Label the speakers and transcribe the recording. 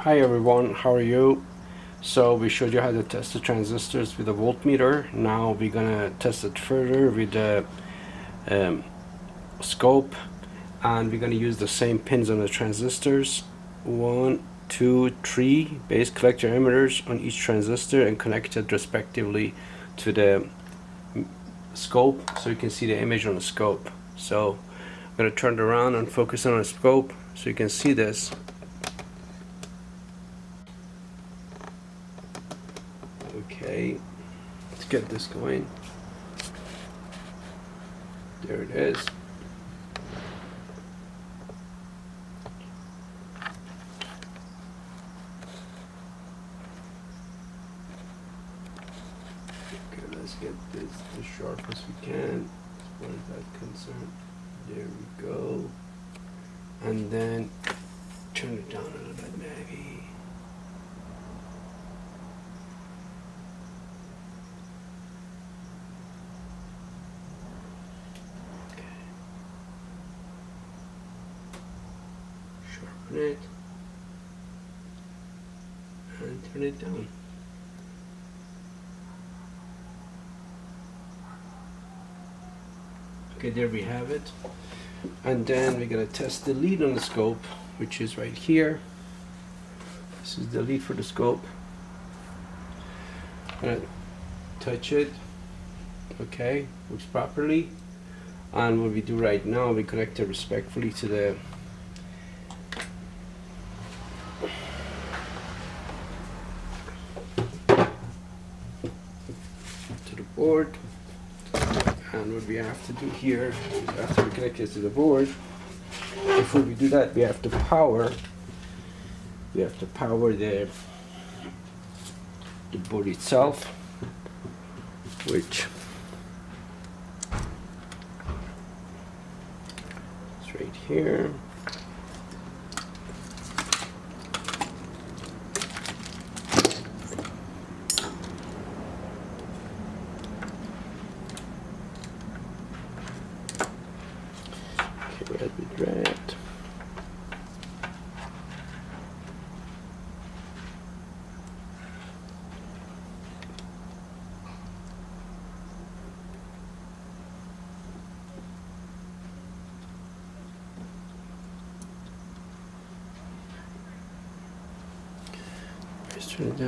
Speaker 1: Hi everyone, how are you? So we showed you how to test the transistors with a voltmeter. Now we're gonna test it further with the scope, and we're gonna use the same pins on the transistors. 1, 2, 3 base collector emitters on each transistor and connected respectively to the scope, so you can see the image on the scope. So I'm gonna turn it around and focus on the scope so you can see this. Okay, let's get this going. There it is. Okay, let's get this as sharp as we can as far as that's concerned. There we go. And then turn it down a little bit maybe. Sharpen it and turn it down. Okay, there we have it. And then we're gonna test the lead on the scope, which is right here. This is the lead for the scope. I'm gonna touch it. Okay, works properly. And what we do right now, we connect it respectfully to the board. And what we have to do here is, after we connect it to the board, before we do that, we have to power the board itself, which is right here. Red with red. Let's turn it down.